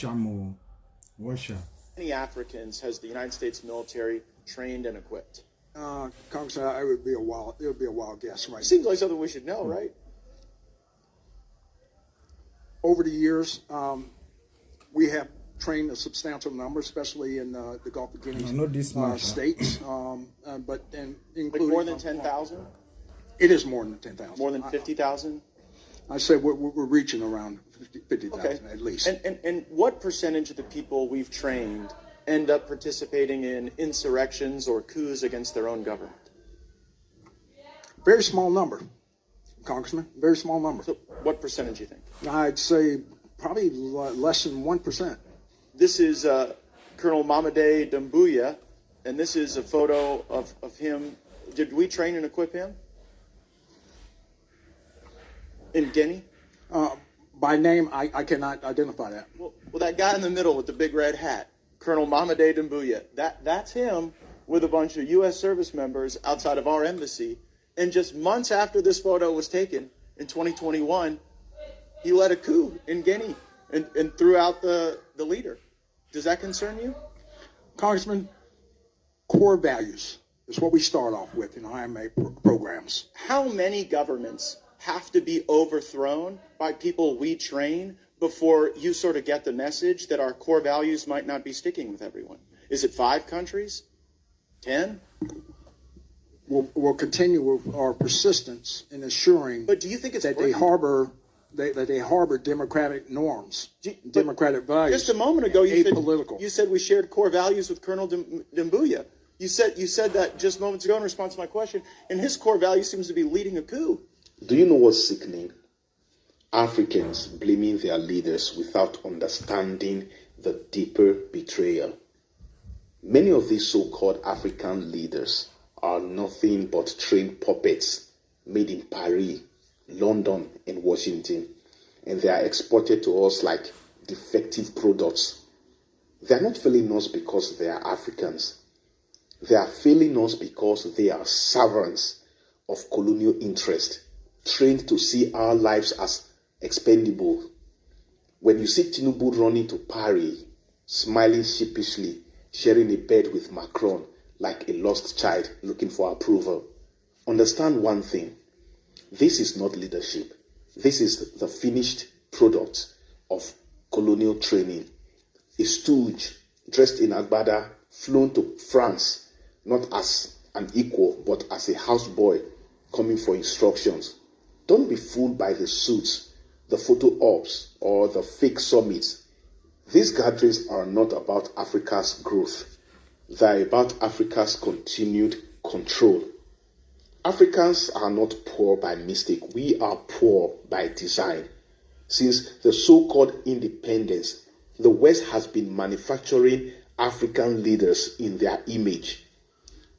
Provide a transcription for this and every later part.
Hmmm. Russia. How many Africans has the United States military trained and equipped? Congressman, it would be a wild guess, right? Seems like something we should know, right? Over the years, we have trained a substantial number, especially in the Gulf of Guinea states, but including Like more than 10,000? It is more than 10,000. More than 50,000? I say we're reaching around 50,000 Okay. at least. And what percentage of the people we've trained end up participating in insurrections or coups against their own government? Very small number, Congressman. Very small number. So what percentage do you think? I'd say probably less than 1%. This is Colonel Mamadi Doumbouya, and this is a photo of him. Did we train and equip him? In Guinea? By name, I cannot identify that. Well, that guy in the middle with the big red hat, Colonel Mamadi Doumbouya, that's him with a bunch of U.S. service members outside of our embassy. And just months after this photo was taken, in 2021, he led a coup in Guinea and threw out the leader. Does that concern you? Congressman, core values is what we start off with in IMA programs. How many governments have to be overthrown by people we train before you sort of get the message that our core values might not be sticking with everyone? Is it 5 countries? 10? We'll continue with our persistence in assuring But do you think it's that they harbor democratic norms, democratic values. Just a moment ago, you said we shared core values with Colonel Doumbouya. You said that just moments ago in response to my question, and his core value seems to be leading a coup. Do you know what's sickening? Africans blaming their leaders without understanding the deeper betrayal. Many of these so-called African leaders are nothing but trained puppets made in Paris, London, and Washington, and they are exported to us like defective products. They are not failing us because they are Africans. They are failing us because they are servants of colonial interest, trained to see our lives as expendable. When you see Tinubu running to Paris, smiling sheepishly, sharing a bed with Macron like a lost child looking for approval, understand one thing. This is not leadership. This is the finished product of colonial training. A stooge dressed in agbada, flown to France, not as an equal, but as a houseboy coming for instructions. Don't be fooled by the suits, the photo ops, or the fake summits. These gatherings are not about Africa's growth. They are about Africa's continued control. Africans are not poor by mistake. We are poor by design. Since the so-called independence, the West has been manufacturing African leaders in their image.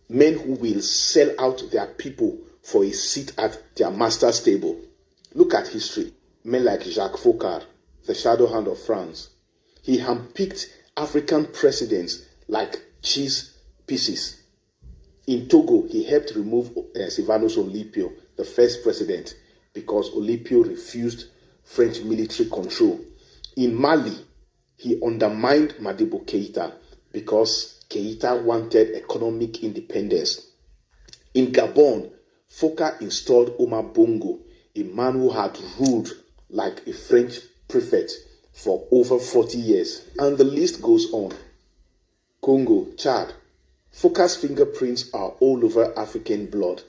Men who will sell out their people for a seat at their master's table. Look at history. Men like Jacques Foccart, the shadow hand of France. He handpicked African presidents like cheese pieces. In Togo, he helped remove Sylvanus Olympio, the first president, because Olympio refused French military control. In Mali, he undermined Modibo Keïta because Keïta wanted economic independence. In Gabon, Foccart installed Omar Bongo, a man who had ruled like a French prefect for over 40 years. And the list goes on. Congo, Chad. Foccart's fingerprints are all over African blood.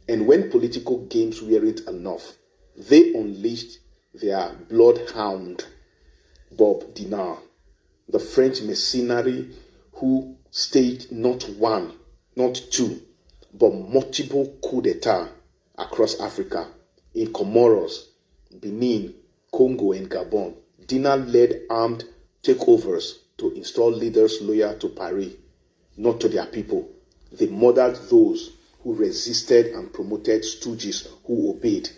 And when political games weren't enough, they unleashed their bloodhound, Bob Dinar, the French mercenary who staged not one, not two, but multiple coups d'etat across Africa, in Comoros, Benin, Congo, and Gabon. Dinar led armed takeovers to install leaders loyal to Paris, not to their people. They murdered those who resisted and promoted stooges who obeyed.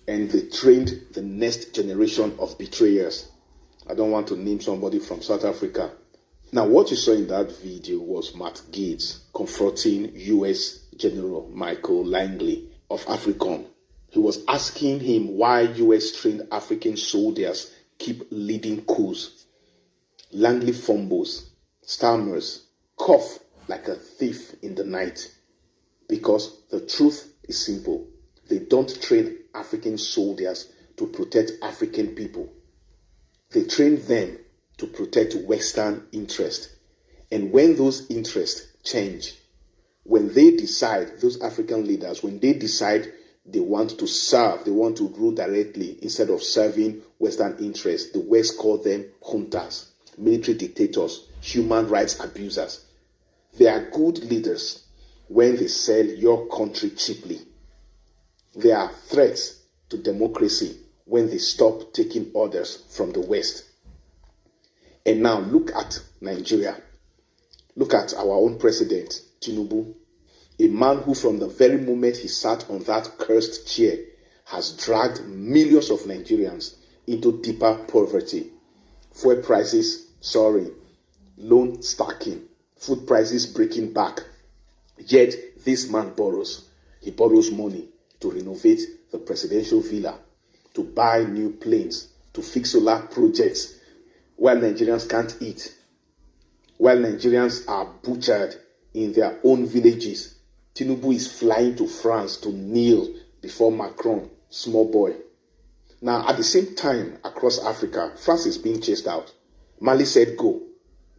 And they trained the next generation of betrayers. I don't want to name somebody from South Africa. Now, what you saw in that video was Matt Gaetz confronting U.S. General Michael Langley of AFRICOM. He was asking him why U.S. trained African soldiers keep leading coups. Langley fumbles, stammers, cough like a thief in the night. Because the truth is simple. They don't train African soldiers to protect African people. They train them to protect Western interests. And when those interests change, when they decide, those African leaders, when they decide they want to serve, they want to rule directly instead of serving Western interests, the West call them juntas, military dictators, human rights abusers. They are good leaders when they sell your country cheaply. They are threats to democracy when they stop taking orders from the West. And now look at Nigeria. Look at our own president, Tinubu, a man who from the very moment he sat on that cursed chair has dragged millions of Nigerians into deeper poverty. Fuel prices soaring, loan stacking, food prices breaking back. Yet this man borrows. He borrows money to renovate the presidential villa, to buy new planes, to fix solar projects, while Nigerians can't eat, while Nigerians are butchered in their own villages. Tinubu is flying to France to kneel before Macron, small boy. Now, at the same time, across Africa, France is being chased out. Mali said go.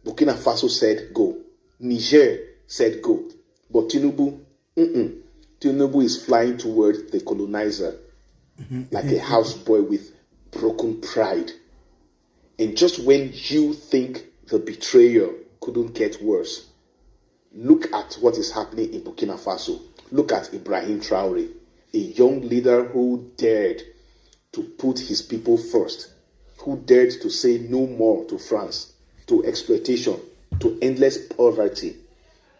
Burkina Faso said go. Niger said go. But Tinubu, Tinubu is flying toward the colonizer like a houseboy with broken pride. And just when you think the betrayal couldn't get worse, look at what is happening in Burkina Faso. Look at Ibrahim Traore, a young leader who dared to put his people first, who dared to say no more to France, to exploitation, to endless poverty.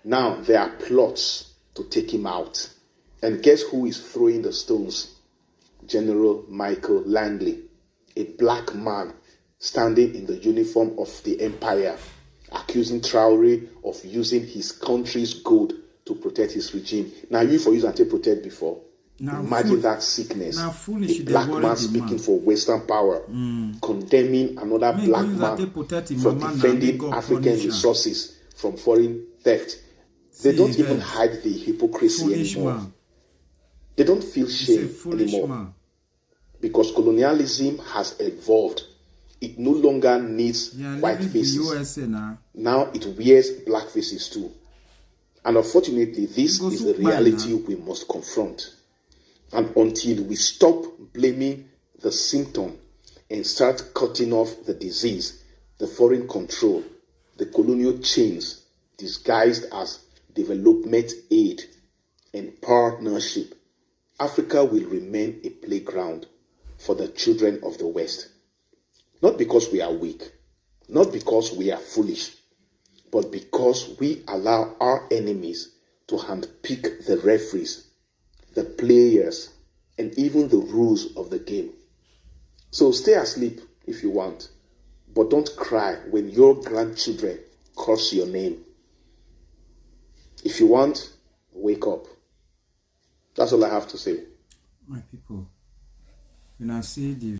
Now there are plots to take him out. And guess who is throwing the stones? General Michael Langley, a black man standing in the uniform of the empire, accusing Traore of using his country's gold to protect his regime. Now, you for use and take protect before. Now, imagine that sickness. A black man speaking for Western power, condemning another black man for defending African resources from foreign theft. They don't even hide the hypocrisy anymore. They don't feel shame anymore. Because colonialism has evolved. It no longer needs white faces. Now it wears black faces too. And unfortunately, this is the reality we must confront. And until we stop blaming the symptom and start cutting off the disease, the foreign control, the colonial chains disguised as development aid and partnership, Africa will remain a playground for the children of the West. Not because we are weak, not because we are foolish, but because we allow our enemies to handpick the referees, the players, and even the rules of the game. So stay asleep if you want, but don't cry when your grandchildren curse your name. If you want, wake up. That's all I have to say. My people, when I see the